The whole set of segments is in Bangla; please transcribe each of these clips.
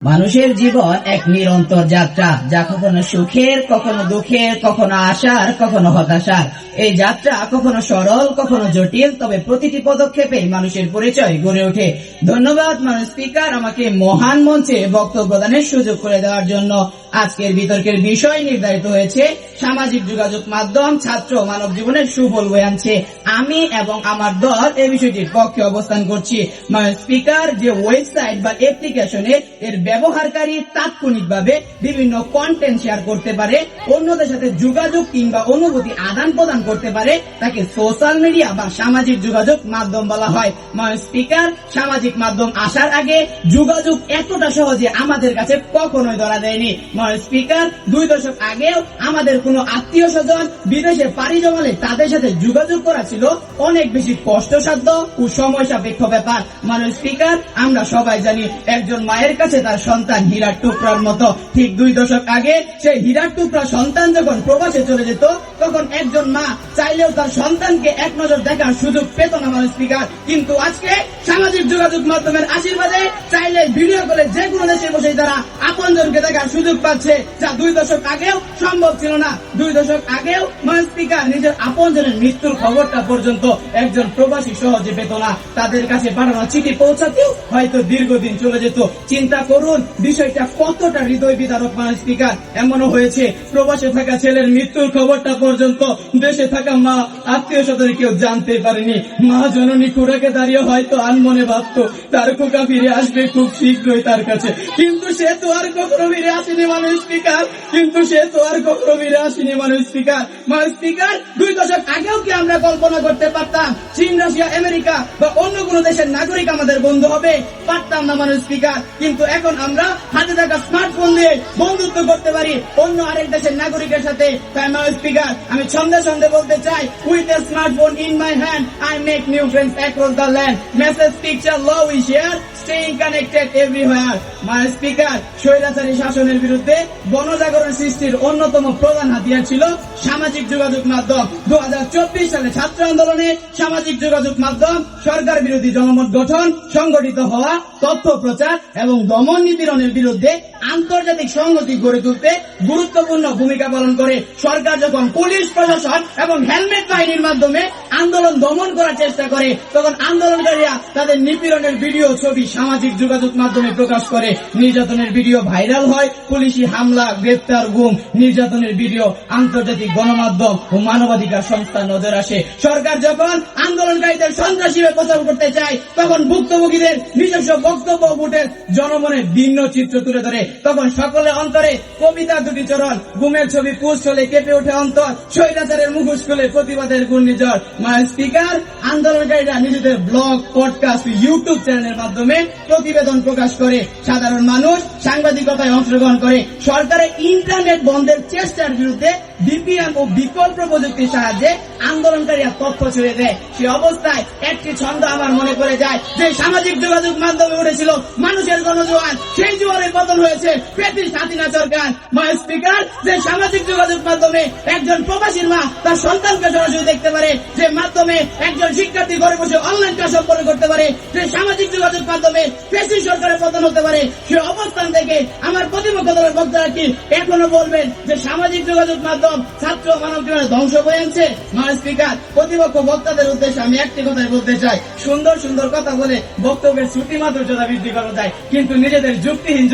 মানুষের জীবন এক নিরন্তর যাত্রা, যা কখনো সুখের, কখনো দুঃখের, কখনো আশার, কখনো হতাশার। এই যাত্রা কখনো সরল, কখনো জটিল, তবে প্রতিটি পদক্ষেপে মানুষের পরিচয় গড়ে ওঠে। ধন্যবাদ মাননীয় স্পিকার, আমাকে মহান মঞ্চে বক্তব্য প্রদানের সুযোগ করে দেওয়ার জন্য। আজকের বিতর্কের বিষয় নির্ধারিত হয়েছে সামাজিক যোগাযোগ মাধ্যম ছাত্র মানব জীবনের সুফল বয়ে আনছে। আমি এবং আমার দল এই বিষয়টির পক্ষে অবস্থান করছি। মাননীয় স্পিকার, যে ওয়েবসাইট বা অ্যাপ্লিকেশনে এর ব্যবহারকারী তাৎক্ষণিকভাবে বিভিন্ন কন্টেন্ট শেয়ার করতে পারে, অন্যদের সাথে যোগাযোগ কিংবা অনুভূতি আদান প্রদান করতে পারে, তাকে সোশ্যাল মিডিয়া বা সামাজিক যোগাযোগ মাধ্যম বলা হয়। মাননীয় স্পিকার, সামাজিক মাধ্যম আসার আগে যোগাযোগ এতটা সহজে আমাদের কাছে কখনোই ধরা দেয়নি। মাননীয় স্পিকার, 2 দশক আগেও আমাদের কোনো আত্মীয় স্বজন বিদেশে পাড়ি জমালে তাদের সাথে যোগাযোগ করা ছিল অনেক বেশি কষ্টসাধ্য ও সময় সাপেক্ষ ব্যাপার। মাননীয় স্পিকার, আমরা সবাই জানি একজন মায়ের কাছে তার সন্তান হীরার টুকরার মতো। ঠিক 2 দশক আগে সেই হীরার টুকরা সন্তান যখন প্রবাসে চলে যেত, তখন একজন মা চাইলেও তার সন্তানকে এক নজর দেখার সুযোগ পেত না। মাননীয় স্পিকার, কিন্তু আজকে সামাজিক যোগাযোগ মাধ্যমের আশীর্বাদে চাইলে ভিডিও কলে যে কোনো দেশে বসে তারা আপনজনকে দেখার সুযোগ পাচ্ছে, যা 2 দশক আগেও সম্ভব ছিল না। 2 দশক আগেও মাননীয় স্পিকার, নিজের আপনজনের মৃত্যুর খবরটা পর্যন্ত একজন প্রবাসী সহজে পেত না। তাদের কাছে পাঠানো চিঠি পৌঁছাতেও হয়তো দীর্ঘদিন চলে যেত। চিন্তা করুন বিষয়টা কতটা হৃদয় বিদারক। মাননীয় স্পিকার, এমনও হয়েছে প্রবাসে থাকা ছেলের মৃত্যুর খবরটা পর্যন্ত দেশে থাকা মা আত্মীয় স্বজন কেউ জানতে পারেনি। মা জননী খুঁড়াকে দাঁড়িয়ে হয়তো আনমনে ভাবত তার খোকা ফিরে আসবে খুব শীঘ্রই তার কাছে, কিন্তু সে তো আর কখনো ফিরে আসেনি। মাননীয় স্পিকার, মাননীয় স্পিকার, 2 দশক আগেও কি আমরা কল্পনা করতে পারতাম চীন, রাশিয়া, আমেরিকা বা অন্য কোন দেশের নাগরিক আমাদের বন্ধু হবে? পারতাম না মাননীয় স্পিকার। কিন্তু এখন আমরা হাতে থাকা স্মার্টফোন দিয়ে বন্ধুত্ব করতে পারি অন্য আরেক দেশের নাগরিকের সাথে। তাই মাননীয় স্পিকার, আমি সন্ধে বলতে চাই, with a smartphone in my hand I make new friends across the land. Message, picture, love we share, staying connected everywhere. মাননীয় স্পিকার, স্বৈরাচারী শাসনের বিরুদ্ধে গণজাগরণ সৃষ্টির অন্যতম প্রধান হাতিয়ার ছিল সামাজিক যোগাযোগ মাধ্যম। 2024 সালে ছাত্র আন্দোলনে সামাজিক যোগাযোগ মাধ্যম সরকার বিরোধী জনমত গঠন, সংগঠিত হওয়া, তথ্য প্রচার এবং দমন নিপীড়নের বিরুদ্ধে আন্তর্জাতিক সংহতি গড়ে তুলতে গুরুত্বপূর্ণ ভূমিকা পালন করে। সরকার যখন পুলিশ প্রশাসন এবং হেলমেট বাহিনীর মাধ্যমে আন্দোলন দমন করার চেষ্টা করে, তখন আন্দোলনকারীরা তাদের নিপীড়নের ভিডিও, ছবি সামাজিক যোগাযোগ মাধ্যমে প্রকাশ করে। নির্যাতনের ভিডিও ভাইরাল হয়, পুলিশি হামলা, গ্রেফতার, গুম, নির্যাতনের ভিডিও আন্তর্জাতিক গণমাধ্যম ও মানবাধিকার সংস্থা নজর আসে। সরকার যখন আন্দোলনকারীদের সন্ত্রাসী প্রচার করতে চায়, তখন ভুক্তভোগীদের নিজস্ব বক্তব্য ফুটে জনমনে ভিন্ন চিত্র তুলে ধরে। তখন সকলে অন্তরে কবিতা দুটি চরণ, গুমের ছবি পোস্ট হলে কেঁপে ওঠে অন্তর, স্বৈরাচারের মুখোশ খুলে প্রতিবাদের ঘূর্ণিঝড়। মাননীয় স্পিকার, আন্দোলনকারীরা নিজেদের ব্লগ, পডকাস্ট, ইউটিউব চ্যানেলের মাধ্যমে প্রতিবেদন প্রকাশ করে। সাধারণ মানুষ সাংবাদিকতায় অংশগ্রহণ করে। সরকারের ইন্টারনেট বন্ধের চেষ্টার বিরুদ্ধে ভিপিএন ও বিকল্প প্রযুক্তির সাহায্যে আন্দোলনকারীরা তথ্য ছড়িয়ে দেয়। সে অবস্থায় একটি ছন্দ আমার মনে পড়ে যায়, যে সামাজিক যোগাযোগ মাধ্যমে উঠেছিল মানুষের গণজোয়ার, সেই জোয়ারের পতন হয়েছে ব্রিটিশ হাসিনা সরকার। মাননীয় স্পিকার, যে সামাজিক যোগাযোগ মাধ্যমে একজন প্রবাসীর মা তার সন্তানকে সরাসরি দেখতে পারে, যে মাধ্যমে একজন শিক্ষার্থী ঘরে বসে অনলাইন ক্লাস সম্পন্ন করতে পারে, যে সামাজিক যোগাযোগ মাধ্যমে ফ্যাসিস্ট সরকারের পতন হতে পারে, সে অবস্থান থেকে আমার প্রতিপক্ষ দলের বক্তারা কি এখনো বলবেন যে সামাজিক যোগাযোগ মাধ্যম ছাত্র মানব জীবনে ধ্বংস বয়ে আনছে? মাননীয় স্পিকার, প্রতিপক্ষ বক্তাদের উদ্দেশ্যে আমি একটি কথাই বলতে চাই, সুন্দর কথা বলে বক্তব্যের শ্রুতি মাধুর্যতা বৃদ্ধি করা যায়, কিন্তু নিজেদের যুক্তিহীন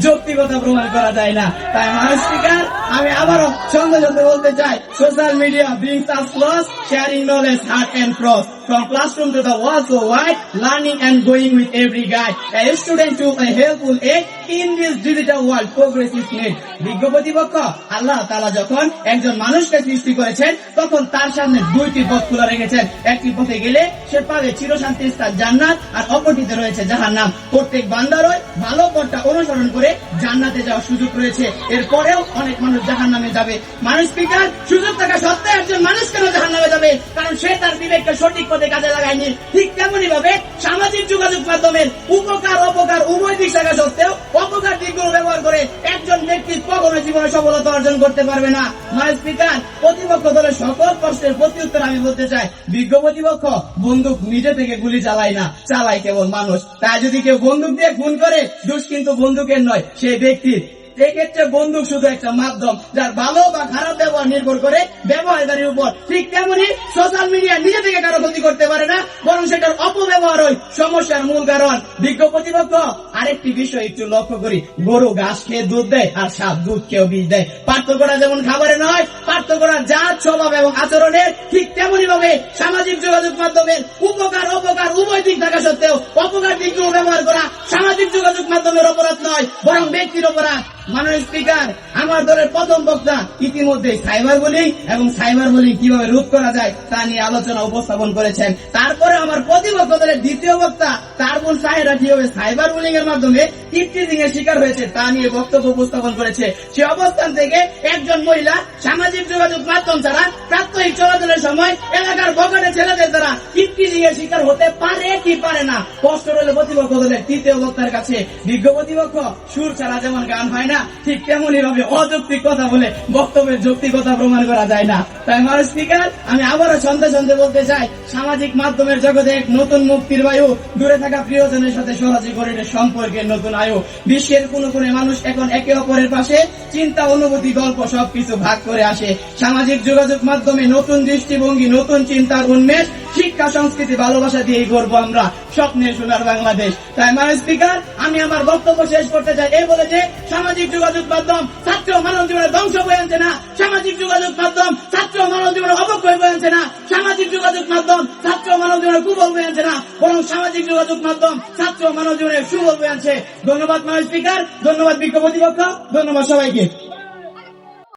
যৌক্তিকতা প্রমাণ করা যায় না। তাই মাননীয় স্পিকার, আমি আবারও সঙ্গে বলতে চাই, social media brings us close, sharing knowledge, heart and cross. From classroom to the world so wide, learning and going with every guide. A student to a helpful aid in this digital world, progress is made. বিজ্ঞ প্রতিপক্ষ আল্লাহ তাআলা যখন একজন মানুষকে সৃষ্টি করেছেন, তখন তার সামনে 2টি পথ খোলা রেখেছেন। একটি পথে গেলে সে পাবে চিরশান্তির স্থান জান্নাত, আর অপরটিতে রয়েছে জাহান্নাম। প্রত্যেক বান্দারই ভালো পথটা অনুসরণ করে জান্নাতে যাওয়ার সুযোগ রয়েছে। এরপরেও অনেক মানুষ জাহান্নামে যাবে। মাননীয় স্পিকার, সুযোগ থাকা সত্ত্বেও একজন মানুষ কেন জাহান্নামে যাবে? কারণ সে তার বিবেককে সঠিক পথে কাজে লাগায়নি। ঠিক তেমনি ভাবে সামাজিক যোগাযোগ মাধ্যমের উপকার অপকার উভয় দিক থাকা সত্ত্বেও অপকার দিকগুলো ব্যবহার করে একজন ব্যক্তি কখনো জীবনে সফলতা অর্জন করতে পারবে না। মাননীয় স্পিকার, প্রতিপক্ষ দলের সকল প্রশ্ন প্রশ্নের প্রত্যুত্তর আমি বলতে চাই, বিজ্ঞ প্রতিপক্ষ বন্দুক নিজে থেকে গুলি চালায় না, চালায় কেবল মানুষ। তাই যদি কেউ বন্দুক দিয়ে খুন করে, দোষ কিন্তু বন্দুকের নয়, সেই ব্যক্তির। এক্ষেত্রে বন্দুক শুধু একটা মাধ্যম, যার ভালো বা খারাপ ব্যবহার নির্ভর করে ব্যবহারকারীর উপর। ঠিক তেমনি সোশ্যাল মিডিয়া নিজে থেকে কারো ক্ষতি করতে পারে না, বরং সেটার অপব্যবহার হয় সমস্যার মূল কারণ। বিজ্ঞ প্রতিপক্ষ আরেকটি বিষয় একটু লক্ষ্য করি, গরু ঘাস খেয়ে দুধ দেয় আর সাপ দুধ খেয়েও বীজ দেয়। পার্থক্যটা যেমন খাবারে নয়, পার্থক্যটা জাত, স্বভাব এবং আচরণের। ঠিক তেমনি ভাবে সামাজিক যোগাযোগ মাধ্যমের উপকার অপকার উভয় দিক থাকা সত্ত্বেও অপকার দিকগুলো ব্যবহার করা সামাজিক যোগাযোগ মাধ্যমের অপরাধ নয়, বরং ব্যক্তির অপরাধ। মাননীয় স্পিকার, আমার দলের প্রথম বক্তা ইতিমধ্যে সাইবার বুলিং এবং সাইবার বুলিং কিভাবে রোধ করা যায় তা নিয়ে আলোচনা উপস্থাপন করেছেন। তারপরে আমার প্রতিপক্ষ দলের দ্বিতীয় বক্তা তার বোন সাহেরা কিভাবে সাইবার বুলিং এর মাধ্যমে টিপটিজিং এর শিকার হয়েছে তা নিয়ে বক্তব্য উপস্থাপন করেছে। সে অবস্থান থেকে একজন মহিলা সামাজিক যোগাযোগ মাধ্যম ছাড়া প্রাত্যহিক চলাচলের সময় এলাকার বগাটে ছেলেদের দ্বারা টিপটিজিং এর শিকার হতে পারে কি পারে না, কষ্ট রইল প্রতিপক্ষ দলের তৃতীয় বক্তার কাছে। বিজ্ঞ প্রতিপক্ষ সুর ছাড়া যেমন গান হয় না, ঠিক তেমনি ভাবে অযৌক্তিক কথা বলে বক্তব্যের যৌক্তিকতা প্রমাণ করা যায় না। তাই মাননীয় স্পিকার, আমি আবারও সন্দেহ বলতে চাই, সামাজিক মাধ্যমের জগতে এক নতুন মুক্তির বায়ু, দূরে থাকা প্রিয়জনের সাথে সহজে গড়ে সম্পর্কের নতুন আয়ু। বিশ্বের কোন কোন মানুষ এখন একে অপরের পাশে চিন্তা, অনুভূতি, গল্প সবকিছু ভাগ করে আসে। সামাজিক যোগাযোগ মাধ্যমে নতুন দৃষ্টিভঙ্গি, নতুন চিন্তার উন্মেষ, শিক্ষা, সংস্কৃতি, ভালোবাসা দিয়েই গড়বো আমরা স্বপ্নের সোনার বাংলাদেশ। তাই মাননীয় স্পিকার, আমি আমার বক্তব্য শেষ করতে চাই এই বলে যে সামাজিক যোগাযোগ মাধ্যম ছাত্র মানব জীবনে ধ্বংস বয়ে আনছে না, সামাজিক যোগাযোগ মাধ্যম ছাত্র মানব জীবনে অবক্ষয় বয়ে আনছে না, সামাজিক যোগাযোগ মাধ্যম ছাত্র মানব জীবনে কুফল বয়ে আনছে না, বরং সামাজিক যোগাযোগ মাধ্যম ছাত্র মানব জীবনে সুফল বয়ে আনছে। ধন্যবাদ মাননীয় স্পিকার, ধন্যবাদ বিজ্ঞ প্রতিপক্ষ, ধন্যবাদ সবাইকে।